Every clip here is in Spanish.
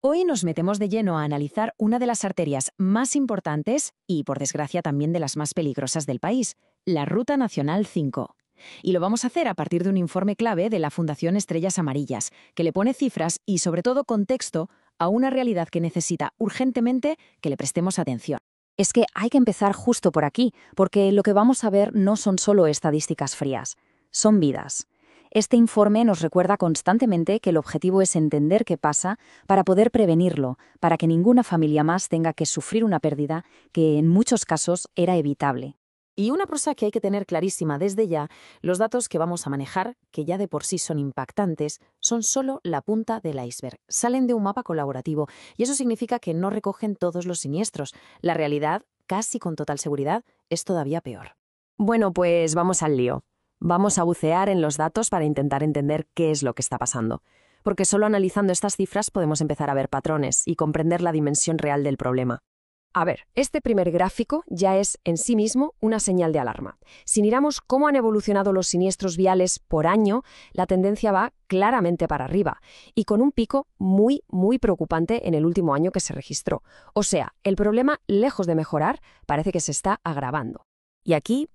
Hoy nos metemos de lleno a analizar una de las arterias más importantes y, por desgracia, también de las más peligrosas del país, la Ruta Nacional 5. Y lo vamos a hacer a partir de un informe clave de la Fundación Estrellas Amarillas, que le pone cifras y, sobre todo, contexto a una realidad que necesita urgentemente que le prestemos atención. Es que hay que empezar justo por aquí, porque lo que vamos a ver no son solo estadísticas frías, son vidas. Este informe nos recuerda constantemente que el objetivo es entender qué pasa para poder prevenirlo, para que ninguna familia más tenga que sufrir una pérdida que en muchos casos era evitable. Y una cosa que hay que tener clarísima desde ya, los datos que vamos a manejar, que ya de por sí son impactantes, son solo la punta del iceberg. Salen de un mapa colaborativo y eso significa que no recogen todos los siniestros. La realidad, casi con total seguridad, es todavía peor. Bueno, pues vamos al lío. Vamos a bucear en los datos para intentar entender qué es lo que está pasando. Porque solo analizando estas cifras podemos empezar a ver patrones y comprender la dimensión real del problema. A ver, este primer gráfico ya es en sí mismo una señal de alarma. Si miramos cómo han evolucionado los siniestros viales por año, la tendencia va claramente para arriba y con un pico muy preocupante en el último año que se registró. O sea, el problema, lejos de mejorar, parece que se está agravando. Y aquí,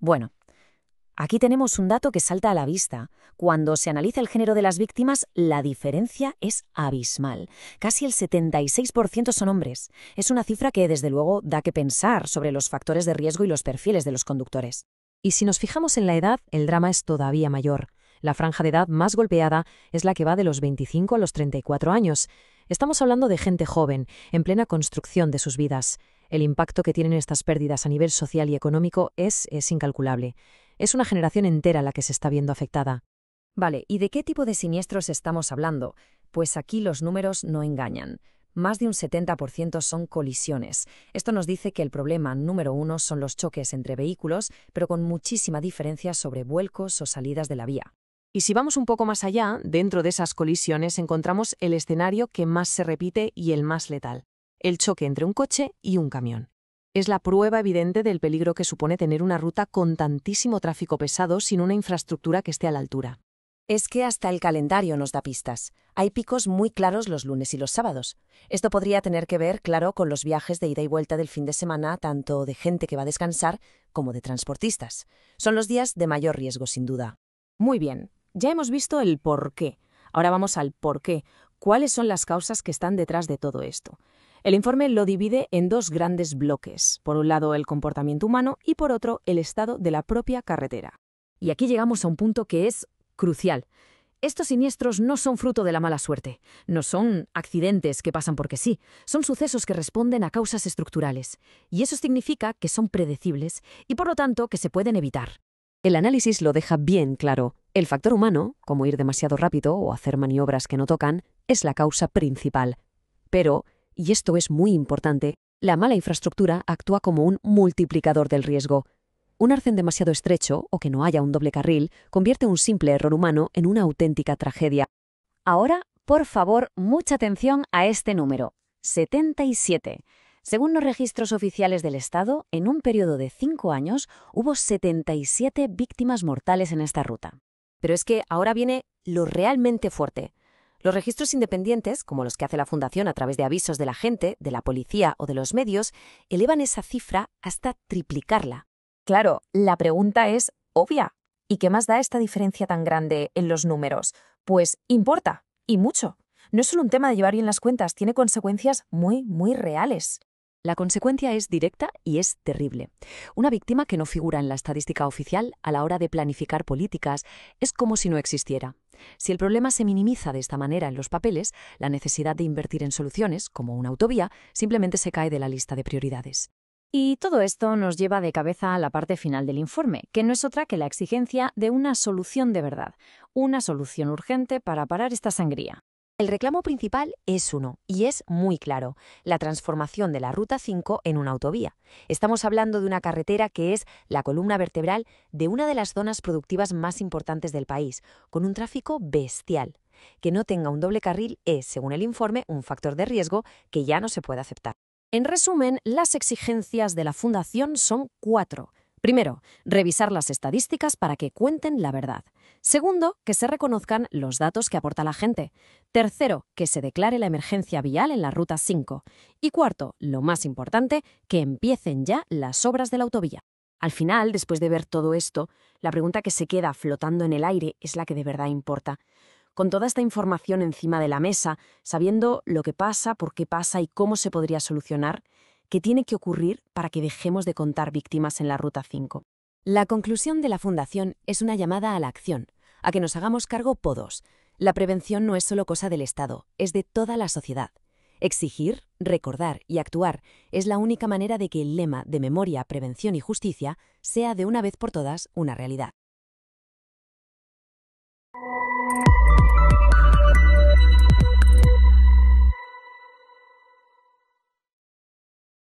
aquí tenemos un dato que salta a la vista. Cuando se analiza el género de las víctimas, la diferencia es abismal. Casi el 76% son hombres. Es una cifra que, desde luego, da que pensar sobre los factores de riesgo y los perfiles de los conductores. Y si nos fijamos en la edad, el drama es todavía mayor. La franja de edad más golpeada es la que va de los 25 a los 34 años. Estamos hablando de gente joven, en plena construcción de sus vidas. El impacto que tienen estas pérdidas a nivel social y económico es incalculable. Es una generación entera la que se está viendo afectada. Vale, ¿y de qué tipo de siniestros estamos hablando? Pues aquí los números no engañan. Más de un 70% son colisiones. Esto nos dice que el problema número uno son los choques entre vehículos, pero con muchísima diferencia sobre vuelcos o salidas de la vía. Y si vamos un poco más allá, dentro de esas colisiones encontramos el escenario que más se repite y el más letal: el choque entre un coche y un camión. Es la prueba evidente del peligro que supone tener una ruta con tantísimo tráfico pesado sin una infraestructura que esté a la altura. Es que hasta el calendario nos da pistas. Hay picos muy claros los lunes y los sábados. Esto podría tener que ver, claro, con los viajes de ida y vuelta del fin de semana, tanto de gente que va a descansar como de transportistas. Son los días de mayor riesgo, sin duda. Muy bien, ya hemos visto el por qué. Ahora vamos al por qué. ¿Cuáles son las causas que están detrás de todo esto? El informe lo divide en dos grandes bloques. Por un lado, el comportamiento humano y por otro, el estado de la propia carretera. Y aquí llegamos a un punto que es crucial. Estos siniestros no son fruto de la mala suerte, no son accidentes que pasan porque sí, son sucesos que responden a causas estructurales. Y eso significa que son predecibles y por lo tanto que se pueden evitar. El análisis lo deja bien claro. El factor humano, como ir demasiado rápido o hacer maniobras que no tocan, es la causa principal. Pero, y esto es muy importante, la mala infraestructura actúa como un multiplicador del riesgo. Un arcén demasiado estrecho, o que no haya un doble carril, convierte un simple error humano en una auténtica tragedia. Ahora, por favor, mucha atención a este número: 77. Según los registros oficiales del Estado, en un periodo de 5 años hubo 77 víctimas mortales en esta ruta. Pero es que ahora viene lo realmente fuerte. Los registros independientes, como los que hace la Fundación a través de avisos de la gente, de la policía o de los medios, elevan esa cifra hasta triplicarla. Claro, la pregunta es obvia. ¿Y qué más da esta diferencia tan grande en los números? Pues importa, y mucho. No es solo un tema de llevar bien las cuentas, tiene consecuencias muy reales. La consecuencia es directa y es terrible. Una víctima que no figura en la estadística oficial a la hora de planificar políticas es como si no existiera. Si el problema se minimiza de esta manera en los papeles, la necesidad de invertir en soluciones, como una autovía, simplemente se cae de la lista de prioridades. Y todo esto nos lleva de cabeza a la parte final del informe, que no es otra que la exigencia de una solución de verdad, una solución urgente para parar esta sangría. El reclamo principal es uno, y es muy claro: la transformación de la Ruta 5 en una autovía. Estamos hablando de una carretera que es la columna vertebral de una de las zonas productivas más importantes del país, con un tráfico bestial. Que no tenga un doble carril es, según el informe, un factor de riesgo que ya no se puede aceptar. En resumen, las exigencias de la Fundación son 4. Primero, revisar las estadísticas para que cuenten la verdad. Segundo, que se reconozcan los datos que aporta la gente. Tercero, que se declare la emergencia vial en la Ruta 5. Y cuarto, lo más importante, que empiecen ya las obras de la autovía. Al final, después de ver todo esto, la pregunta que se queda flotando en el aire es la que de verdad importa. Con toda esta información encima de la mesa, sabiendo lo que pasa, por qué pasa y cómo se podría solucionar, ¿qué tiene que ocurrir para que dejemos de contar víctimas en la Ruta 5? La conclusión de la Fundación es una llamada a la acción, a que nos hagamos cargo todos. La prevención no es solo cosa del Estado, es de toda la sociedad. Exigir, recordar y actuar es la única manera de que el lema de memoria, prevención y justicia sea de una vez por todas una realidad.